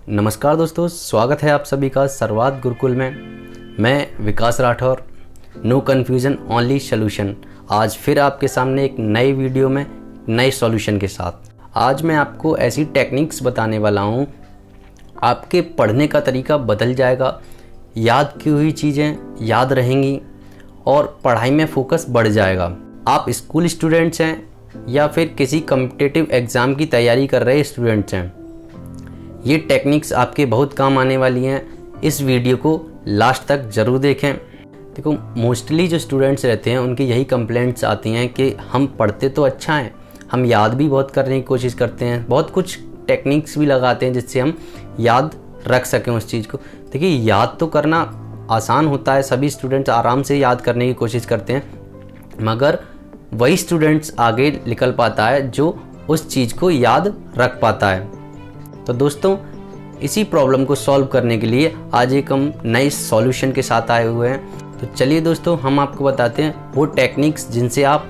नमस्कार दोस्तों, स्वागत है आप सभी का सर्वात गुरुकुल में। मैं Vikas Rathore, no confusion only solution. आज फिर आपके सामने एक नई वीडियो में नए सॉल्यूशन के साथ। आज मैं आपको ऐसी टेक्निक्स बताने वाला हूँ, आपके पढ़ने का तरीका बदल जाएगा, याद की हुई चीज़ें याद रहेंगी और पढ़ाई में फोकस बढ़ जाएगा। आप स्कूल स्टूडेंट्स हैं या फिर किसी कॉम्पिटिटिव एग्ज़ाम की तैयारी कर रहे स्टूडेंट्स हैं, ये टेक्निक्स आपके बहुत काम आने वाली हैं। इस वीडियो को लास्ट तक ज़रूर देखें। देखो, मोस्टली जो स्टूडेंट्स रहते हैं उनकी यही कंप्लेंट्स आती हैं कि हम पढ़ते तो अच्छा हैं, हम याद भी बहुत करने की कोशिश करते हैं, बहुत कुछ टेक्निक्स भी लगाते हैं जिससे हम याद रख सकें उस चीज़ को। देखिए, याद तो करना आसान होता है, सभी स्टूडेंट्स आराम से याद करने की कोशिश करते हैं, मगर वही स्टूडेंट्स आगे निकल पाता है जो उस चीज़ को याद रख पाता है। तो दोस्तों, इसी प्रॉब्लम को सॉल्व करने के लिए आज एक हम नए सॉल्यूशन के साथ आए हुए हैं। तो चलिए दोस्तों, हम आपको बताते हैं वो टेक्निक्स जिनसे आप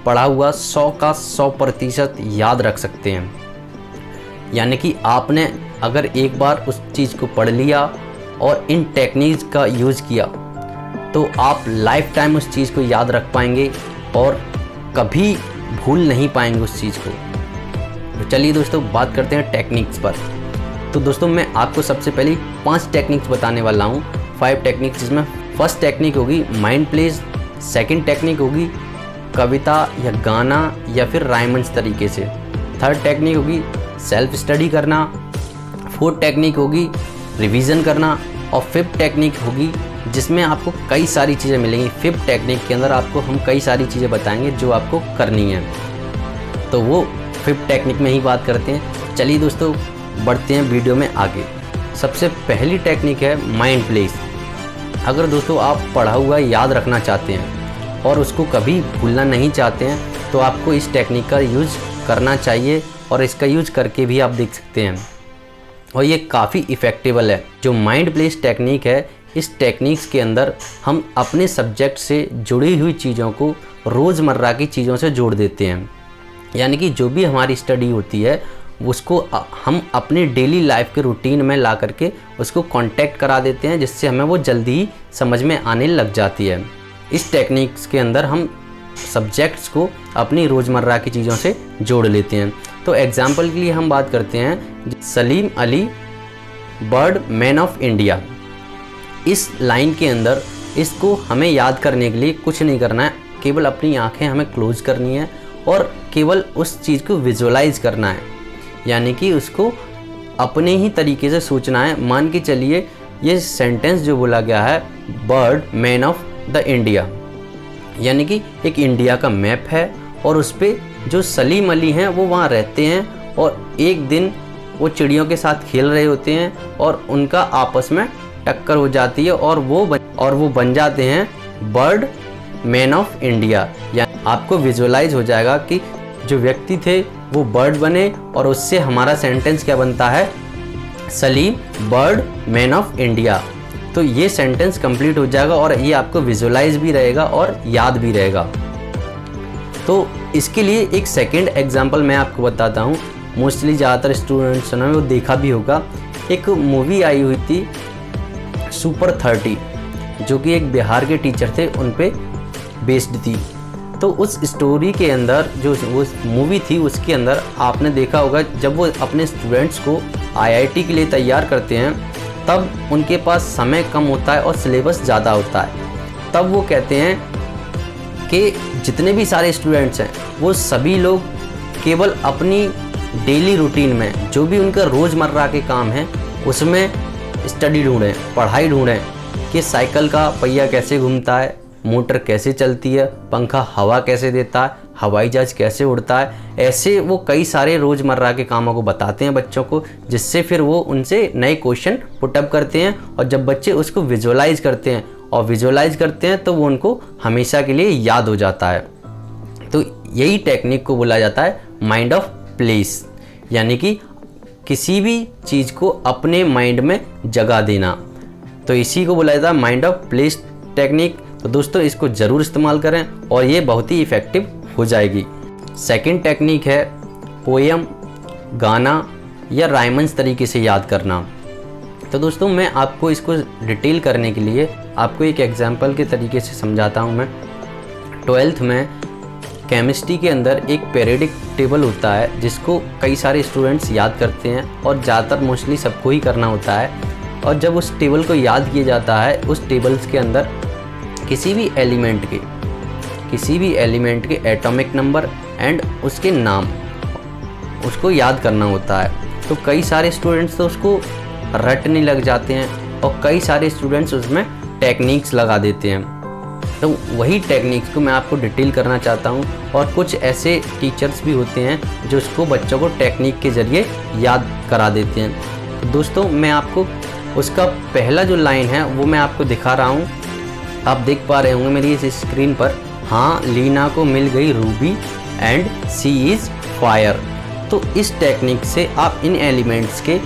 पढ़ा हुआ 100 का 100% याद रख सकते हैं। यानी कि आपने अगर एक बार उस चीज़ को पढ़ लिया और इन टेक्निक्स का यूज़ किया तो आप लाइफ टाइम उस चीज़ को याद रख पाएंगे और कभी भूल नहीं पाएंगे उस चीज़ को। तो चलिए दोस्तों, बात करते हैं टेक्निक्स पर। तो दोस्तों, मैं आपको सबसे पहले 5 टेक्निक्स बताने वाला हूँ, 5 टेक्निक्स, जिसमें फर्स्ट टेक्निक होगी माइंड प्लेस, सेकंड टेक्निक होगी कविता या गाना या फिर राइम्स तरीके से, थर्ड टेक्निक होगी सेल्फ स्टडी करना, फोर्थ टेक्निक होगी रिवीजन करना और फिफ्थ टेक्निक होगी जिसमें आपको कई सारी चीज़ें मिलेंगी। फिफ्थ टेक्निक के अंदर आपको हम कई सारी चीज़ें बताएंगे जो आपको करनी है, तो वो फिफ्थ टेक्निक में ही बात करते हैं। चलिए दोस्तों, बढ़ते हैं वीडियो में आगे। सबसे पहली टेक्निक है माइंड प्लेस। अगर दोस्तों आप पढ़ा हुआ याद रखना चाहते हैं और उसको कभी भूलना नहीं चाहते हैं तो आपको इस टेक्निक का यूज़ करना चाहिए और इसका यूज़ करके भी आप देख सकते हैं और ये काफ़ी इफ़ेक्टिवल है। जो माइंड प्लेस टेक्निक है, इस टेक्निक्स के अंदर हम अपने सब्जेक्ट से जुड़ी हुई चीज़ों को रोज़मर्रा की चीज़ों से जोड़ देते हैं। यानी कि जो भी हमारी स्टडी होती है उसको हम अपने डेली लाइफ के रूटीन में ला करके उसको कांटेक्ट करा देते हैं, जिससे हमें वो जल्दी ही समझ में आने लग जाती है। इस टेक्निक्स के अंदर हम सब्जेक्ट्स को अपनी रोज़मर्रा की चीज़ों से जोड़ लेते हैं। तो एग्जाम्पल के लिए हम बात करते हैं Salim Ali bird man of India. इस लाइन के अंदर इसको हमें याद करने के लिए कुछ नहीं करना है, केवल अपनी आँखें हमें क्लोज करनी है और केवल उस चीज़ को विजुअलाइज करना है। यानी कि उसको अपने ही तरीके से सोचना है। मान के चलिए ये सेंटेंस जो बोला गया है, bird man of the India, यानी कि एक इंडिया का मैप है और उस पर जो सलीम अली हैं वो वहाँ रहते हैं और एक दिन वो चिड़ियों के साथ खेल रहे होते हैं और उनका आपस में टक्कर हो जाती है और वो बन जाते हैं बर्ड मैन ऑफ इंडिया। या आपको विजुअलाइज हो जाएगा कि जो व्यक्ति थे वो बर्ड बने और उससे हमारा सेंटेंस क्या बनता है, Salim bird man of India. तो ये सेंटेंस कंप्लीट हो जाएगा और ये आपको विजुअलाइज भी रहेगा और याद भी रहेगा। तो इसके लिए एक सेकंड एग्जांपल मैं आपको बताता हूँ। मोस्टली ज़्यादातर स्टूडेंट्स ने वो देखा भी होगा, एक मूवी आई हुई थी सुपर 30, जो कि एक बिहार के टीचर थे उन पे बेस्ड थी। तो उस स्टोरी के अंदर जो वो मूवी थी उसके अंदर आपने देखा होगा, जब वो अपने स्टूडेंट्स को आईआईटी के लिए तैयार करते हैं तब उनके पास समय कम होता है और सिलेबस ज़्यादा होता है। तब वो कहते हैं कि जितने भी सारे स्टूडेंट्स हैं वो सभी लोग केवल अपनी डेली रूटीन में जो भी उनका रोज़मर्रा के काम हैं उसमें स्टडी ढूंढें, पढ़ाई ढूंढें कि साइकिल का पहिया कैसे घूमता है, मोटर कैसे चलती है, पंखा हवा कैसे देता है, हवाई जहाज कैसे उड़ता है। ऐसे वो कई सारे रोज़मर्रा के कामों को बताते हैं बच्चों को, जिससे फिर वो उनसे नए क्वेश्चन पुटअप करते हैं और जब बच्चे उसको विजुअलाइज करते हैं तो वो उनको हमेशा के लिए याद हो जाता है। तो यही टेक्निक को बोला जाता है माइंड ऑफ प्लेस, यानी कि किसी भी चीज़ को अपने माइंड में जगह देना। तो इसी को बोला जाता है माइंड ऑफ प्लेस टेक्निक। तो दोस्तों, इसको ज़रूर इस्तेमाल करें और ये बहुत ही इफ़ेक्टिव हो जाएगी। सेकंड टेक्निक है पोएम, गाना या रायमंस तरीके से याद करना। तो दोस्तों मैं आपको इसको डिटेल करने के लिए आपको एक एग्जाम्पल के तरीके से समझाता हूँ। मैं 12th में केमिस्ट्री के अंदर एक पीरियडिक टेबल होता है जिसको कई सारे स्टूडेंट्स याद करते हैं और ज़्यादातर मोस्टली सबको ही करना होता है। और जब उस टेबल को याद किया जाता है, उस टेबल्स के अंदर किसी भी एलिमेंट के एटॉमिक नंबर एंड उसके नाम उसको याद करना होता है। तो कई सारे स्टूडेंट्स तो उसको रटने लग जाते हैं और कई सारे स्टूडेंट्स उसमें टेक्निक्स लगा देते हैं। तो वही टेक्निक्स को मैं आपको डिटेल करना चाहता हूँ। और कुछ ऐसे टीचर्स भी होते हैं जो उसको बच्चों को टेक्निक के ज़रिए याद करा देते हैं। तो दोस्तों मैं आपको उसका पहला जो लाइन है वो मैं आपको दिखा रहा हूँ। आप देख पा रहे होंगे मेरी इस स्क्रीन पर, हाँ लीना को मिल गई ruby and C is fire. तो इस टेक्निक से आप इन एलिमेंट्स के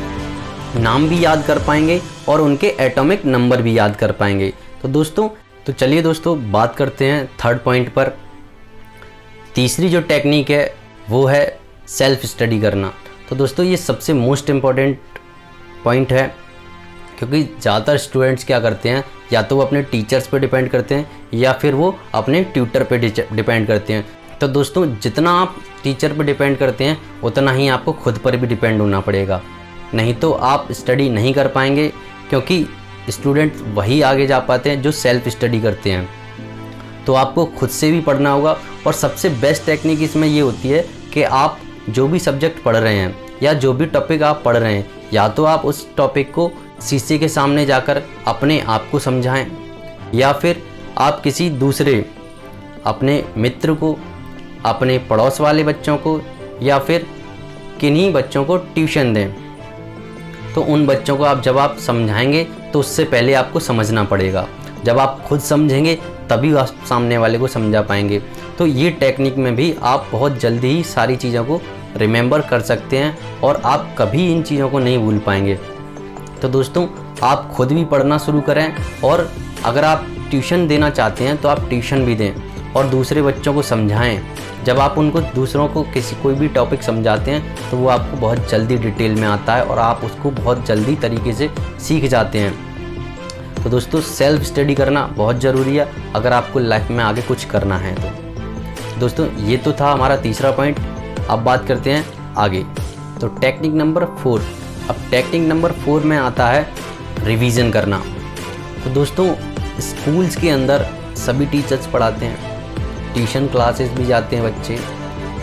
नाम भी याद कर पाएंगे और उनके एटॉमिक नंबर भी याद कर पाएंगे। तो चलिए दोस्तों बात करते हैं थर्ड पॉइंट पर। तीसरी जो टेक्निक है वो है सेल्फ स्टडी करना। तो दोस्तों ये सबसे मोस्ट इम्पॉर्टेंट पॉइंट है, क्योंकि ज़्यादातर स्टूडेंट्स क्या करते हैं, या तो वो अपने टीचर्स पे डिपेंड करते हैं या फिर वो अपने ट्यूटर पे डिपेंड करते हैं। तो दोस्तों जितना आप टीचर पे डिपेंड करते हैं उतना ही आपको खुद पर भी डिपेंड होना पड़ेगा, नहीं तो आप स्टडी नहीं कर पाएंगे। क्योंकि स्टूडेंट वही आगे जा पाते हैं जो सेल्फ स्टडी करते हैं। तो आपको खुद से भी पढ़ना होगा। और सबसे बेस्ट टेक्निक इसमें ये होती है कि आप जो भी सब्जेक्ट पढ़ रहे हैं या जो भी टॉपिक आप पढ़ रहे हैं, या तो आप उस टॉपिक को शीशे के सामने जाकर अपने आप को समझाएं, या फिर आप किसी दूसरे अपने मित्र को, अपने पड़ोस वाले बच्चों को, या फिर किन्हीं बच्चों को ट्यूशन दें। तो उन बच्चों को जब आप समझाएंगे तो उससे पहले आपको समझना पड़ेगा। जब आप खुद समझेंगे तभी आप सामने वाले को समझा पाएंगे। तो ये टेक्निक में भी आप बहुत जल्दी ही सारी चीज़ों को रिमेंबर कर सकते हैं और आप कभी इन चीज़ों को नहीं भूल पाएंगे। तो दोस्तों आप खुद भी पढ़ना शुरू करें, और अगर आप ट्यूशन देना चाहते हैं तो आप ट्यूशन भी दें और दूसरे बच्चों को समझाएं। जब आप उनको दूसरों को कोई भी टॉपिक समझाते हैं तो वो आपको बहुत जल्दी डिटेल में आता है और आप उसको बहुत जल्दी तरीके से सीख जाते हैं। तो दोस्तों सेल्फ स्टडी करना बहुत ज़रूरी है अगर आपको लाइफ में आगे कुछ करना है। तो दोस्तों ये तो था हमारा तीसरा पॉइंट। अब बात करते हैं आगे। तो टेक्निक नंबर 4। अब टेक्निक नंबर 4 में आता है रिवीजन करना। तो दोस्तों स्कूल्स के अंदर सभी टीचर्स पढ़ाते हैं, ट्यूशन क्लासेस भी जाते हैं बच्चे,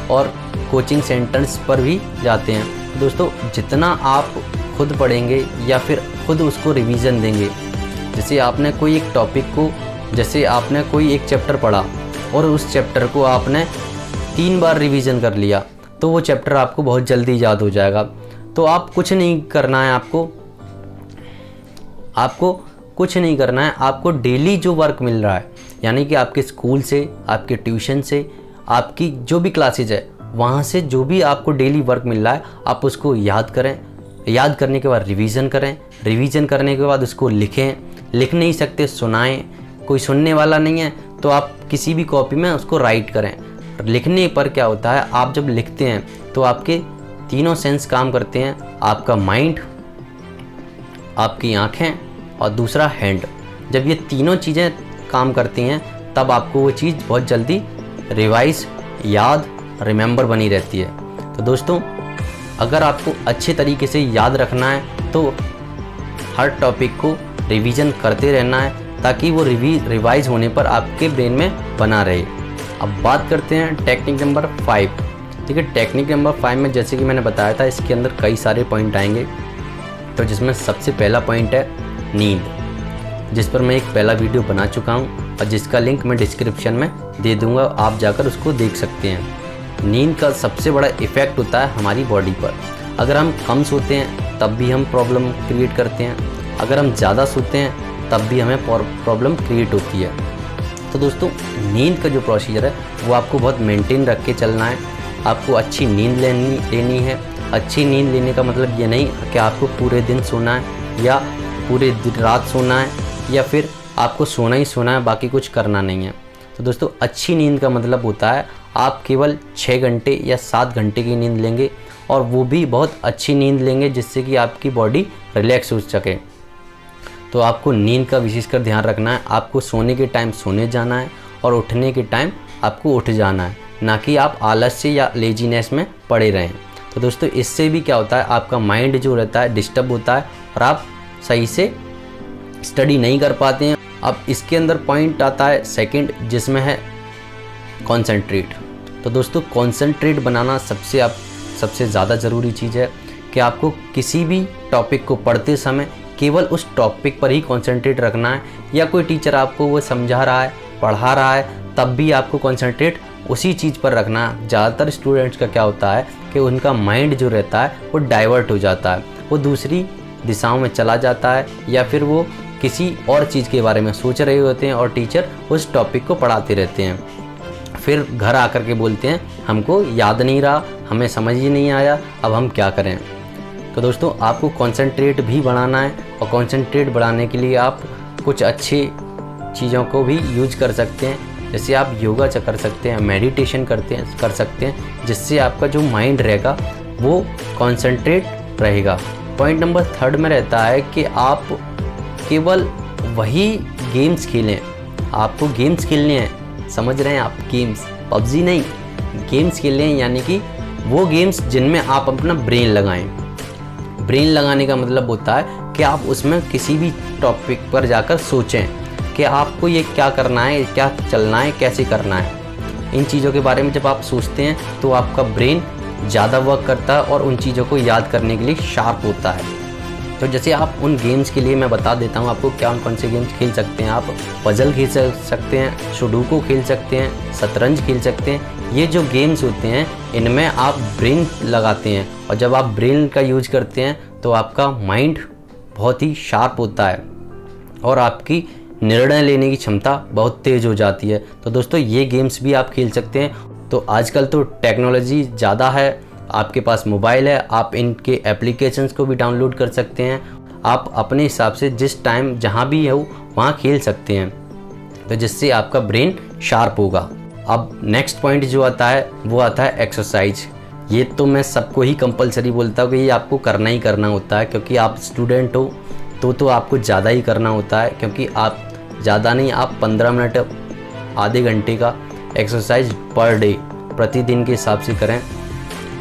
और कोचिंग सेंटर्स पर भी जाते हैं। दोस्तों जितना आप खुद पढ़ेंगे या फिर खुद उसको रिवीजन देंगे, जैसे आपने कोई एक टॉपिक को, जैसे आपने कोई एक चैप्टर पढ़ा और उस चैप्टर को आपने 3 बार रिवीजन कर लिया, तो वो चैप्टर आपको बहुत जल्दी याद हो जाएगा। तो आप कुछ नहीं करना है, आपको कुछ नहीं करना है। आपको डेली जो वर्क मिल रहा है, यानी कि आपके स्कूल से, आपके ट्यूशन से, आपकी जो भी क्लासेज है वहाँ से जो भी आपको डेली वर्क मिल रहा है आप उसको याद करें। याद करने के बाद रिवीजन करें, रिवीजन करने के बाद उसको लिखें। लिख नहीं सकते सुनाएं, कोई सुनने वाला नहीं है तो आप किसी भी कॉपी में उसको राइट करें। लिखने पर क्या होता है, आप जब लिखते हैं तो आपके तीनों सेंस काम करते हैं, आपका माइंड, आपकी आँखें और दूसरा हैंड। जब ये तीनों चीज़ें काम करती हैं तब आपको वो चीज़ बहुत जल्दी रिवाइज, याद, रिमेंबर बनी रहती है। तो दोस्तों अगर आपको अच्छे तरीके से याद रखना है तो हर टॉपिक को रिवीजन करते रहना है ताकि वो रिवाइज होने पर आपके ब्रेन में बना रहे। अब बात करते हैं टेक्निक नंबर 5। ठीक है, टेक्निक नंबर 5 में जैसे कि मैंने बताया था इसके अंदर कई सारे पॉइंट आएंगे। तो जिसमें सबसे पहला पॉइंट है नींद, जिस पर मैं एक पहला वीडियो बना चुका हूँ और जिसका लिंक मैं डिस्क्रिप्शन में दे दूँगा, आप जाकर उसको देख सकते हैं। नींद का सबसे बड़ा इफ़ेक्ट होता है हमारी बॉडी पर। अगर हम कम सोते हैं तब भी हम प्रॉब्लम क्रिएट करते हैं, अगर हम ज़्यादा सोते हैं तब भी हमें प्रॉब्लम क्रिएट होती है। तो दोस्तों नींद का जो प्रोसीजर है वो आपको बहुत मेंटेन रख के चलना है। आपको अच्छी नींद लेनी है। अच्छी नींद लेने का मतलब ये नहीं कि आपको पूरे दिन सोना है या पूरे रात सोना है या फिर आपको सोना ही सोना है, बाकी कुछ करना नहीं है। तो दोस्तों अच्छी नींद का मतलब होता है आप केवल 6 घंटे या 7 घंटे की नींद लेंगे और वो भी बहुत अच्छी नींद लेंगे जिससे कि आपकी बॉडी रिलैक्स हो सके। तो आपको नींद का विशेषकर ध्यान रखना है। आपको सोने के टाइम सोने जाना है और उठने के टाइम आपको उठ जाना है, ना कि आप आलस्य या लेजीनेस में पड़े रहें। तो दोस्तों इससे भी क्या होता है, आपका माइंड जो रहता है डिस्टर्ब होता है और आप सही से स्टडी नहीं कर पाते हैं। अब इसके अंदर पॉइंट आता है सेकंड, जिसमें है कॉन्सेंट्रेट। तो दोस्तों कॉन्सेंट्रेट बनाना सबसे ज़्यादा ज़रूरी चीज़ है कि आपको किसी भी टॉपिक को पढ़ते समय केवल उस टॉपिक पर ही कॉन्सेंट्रेट रखना है, या कोई टीचर आपको वो समझा रहा है, पढ़ा रहा है, तब भी आपको कॉन्सेंट्रेट उसी चीज़ पर रखना है। ज़्यादातर स्टूडेंट्स का क्या होता है कि उनका माइंड जो रहता है वो डाइवर्ट हो जाता है, वो दूसरी दिशाओं में चला जाता है, या फिर वो किसी और चीज़ के बारे में सोच रहे होते हैं और टीचर उस टॉपिक को पढ़ाते रहते हैं। फिर घर आकर के बोलते हैं हमको याद नहीं रहा, हमें समझ ही नहीं आया, अब हम क्या करें। तो दोस्तों आपको कंसंट्रेट भी बढ़ाना है, और कंसंट्रेट बढ़ाने के लिए आप कुछ अच्छी चीज़ों को भी यूज कर सकते हैं। जैसे आप योगा कर सकते हैं, मेडिटेशन कर सकते हैं, जिससे आपका जो माइंड रहेगा वो कंसंट्रेट रहेगा। पॉइंट नंबर 3 में रहता है कि आप केवल वही गेम्स खेलें। आपको गेम्स खेलने हैं, समझ रहे हैं आप, गेम्स, पबजी नहीं, गेम्स खेलने हैं, यानी कि वो गेम्स जिनमें आप अपना ब्रेन लगाएं। ब्रेन लगाने का मतलब होता है कि आप उसमें किसी भी टॉपिक पर जाकर सोचें कि आपको ये क्या करना है, क्या चलना है, कैसे करना है। इन चीज़ों के बारे में जब आप सोचते हैं तो आपका ब्रेन ज़्यादा वर्क करता है और उन चीज़ों को याद करने के लिए शार्प होता है। तो जैसे आप उन गेम्स के लिए मैं बता देता हूँ आपको कौन से गेम्स खेल सकते हैं। आप पजल खेल सकते हैं, सुडोकू खेल सकते हैं, शतरंज खेल सकते हैं। ये जो गेम्स होते हैं इनमें आप ब्रेन लगाते हैं, और जब आप ब्रेन का यूज करते हैं तो आपका माइंड बहुत ही शार्प होता है और आपकी निर्णय लेने की क्षमता बहुत तेज़ हो जाती है। तो दोस्तों ये गेम्स भी आप खेल सकते हैं। तो आजकल तो टेक्नोलॉजी ज़्यादा है, आपके पास मोबाइल है, आप इनके एप्लीकेशंस को भी डाउनलोड कर सकते हैं। आप अपने हिसाब से जिस टाइम जहाँ भी हो वहाँ खेल सकते हैं, तो जिससे आपका ब्रेन शार्प होगा। अब नेक्स्ट पॉइंट जो आता है वो आता है एक्सरसाइज। ये तो मैं सबको ही कंपलसरी बोलता हूँ कि ये आपको करना ही करना होता है, क्योंकि आप स्टूडेंट हो तो आपको ज़्यादा ही करना होता है, क्योंकि आप ज़्यादा नहीं, आप 15 मिनट आधे घंटे का एक्सरसाइज पर डे प्रतिदिन के हिसाब से करें,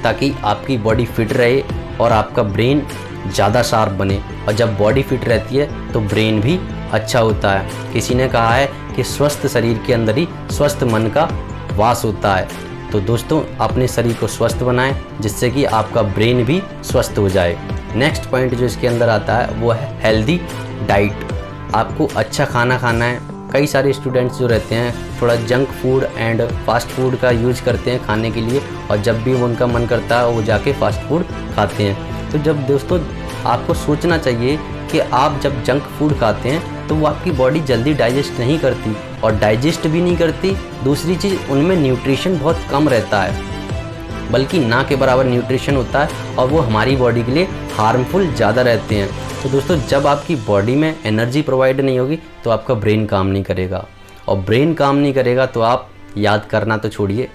ताकि आपकी बॉडी फिट रहे और आपका ब्रेन ज़्यादा शार्प बने। और जब बॉडी फिट रहती है तो ब्रेन भी अच्छा होता है। किसी ने कहा है कि स्वस्थ शरीर के अंदर ही स्वस्थ मन का वास होता है। तो दोस्तों अपने शरीर को स्वस्थ बनाएं, जिससे कि आपका ब्रेन भी स्वस्थ हो जाए। नेक्स्ट पॉइंट जो इसके अंदर आता है वो है हेल्दी डाइट। आपको अच्छा खाना खाना है। कई सारे स्टूडेंट्स जो रहते हैं थोड़ा junk food and fast food का यूज करते हैं खाने के लिए, और जब भी उनका मन करता है वो जाके फास्ट फूड खाते हैं। तो जब दोस्तों आपको सोचना चाहिए कि आप जब जंक फूड खाते हैं तो वो आपकी बॉडी जल्दी डाइजेस्ट नहीं करती, और डाइजेस्ट भी नहीं करती। दूसरी चीज़, उनमें न्यूट्रिशन बहुत कम रहता है, बल्कि ना के बराबर न्यूट्रिशन होता है, और वो हमारी बॉडी के लिए हार्मफुल ज़्यादा रहते हैं। तो दोस्तों जब आपकी बॉडी में एनर्जी प्रोवाइड नहीं होगी तो आपका ब्रेन काम नहीं करेगा, और ब्रेन काम नहीं करेगा तो आप याद करना तो छोड़िए,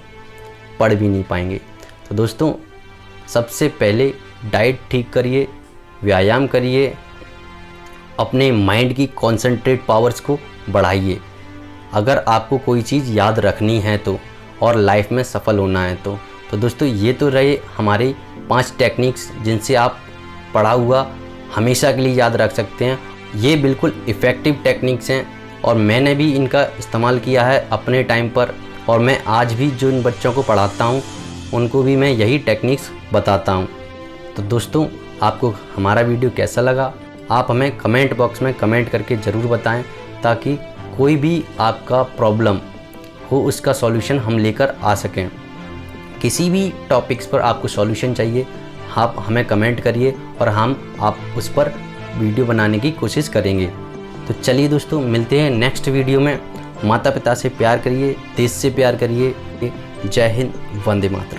पढ़ भी नहीं पाएंगे। तो दोस्तों सबसे पहले डाइट ठीक करिए, व्यायाम करिए, अपने माइंड की कॉन्सेंट्रेट पावर्स को बढ़ाइए। अगर आपको कोई चीज़ याद रखनी है तो, और लाइफ में सफल होना है तो दोस्तों ये तो रहे हमारी 5 टेक्निक्स जिनसे आप पढ़ा हुआ हमेशा के लिए याद रख सकते हैं। ये बिल्कुल इफ़ेक्टिव टेक्निक्स हैं, और मैंने भी इनका इस्तेमाल किया है अपने टाइम पर, और मैं आज भी जो इन बच्चों को पढ़ाता हूँ उनको भी मैं यही टेक्निक्स बताता हूँ। तो दोस्तों आपको हमारा वीडियो कैसा लगा आप हमें कमेंट बॉक्स में कमेंट करके ज़रूर बताएं, ताकि कोई भी आपका प्रॉब्लम हो उसका सॉल्यूशन हम लेकर आ सकें। किसी भी टॉपिक्स पर आपको सॉल्यूशन चाहिए आप हमें कमेंट करिए, और आप उस पर वीडियो बनाने की कोशिश करेंगे। तो चलिए दोस्तों मिलते हैं नेक्स्ट वीडियो में। माता पिता से प्यार करिए, देश से प्यार करिए। जय हिंद, वंदे मातरम।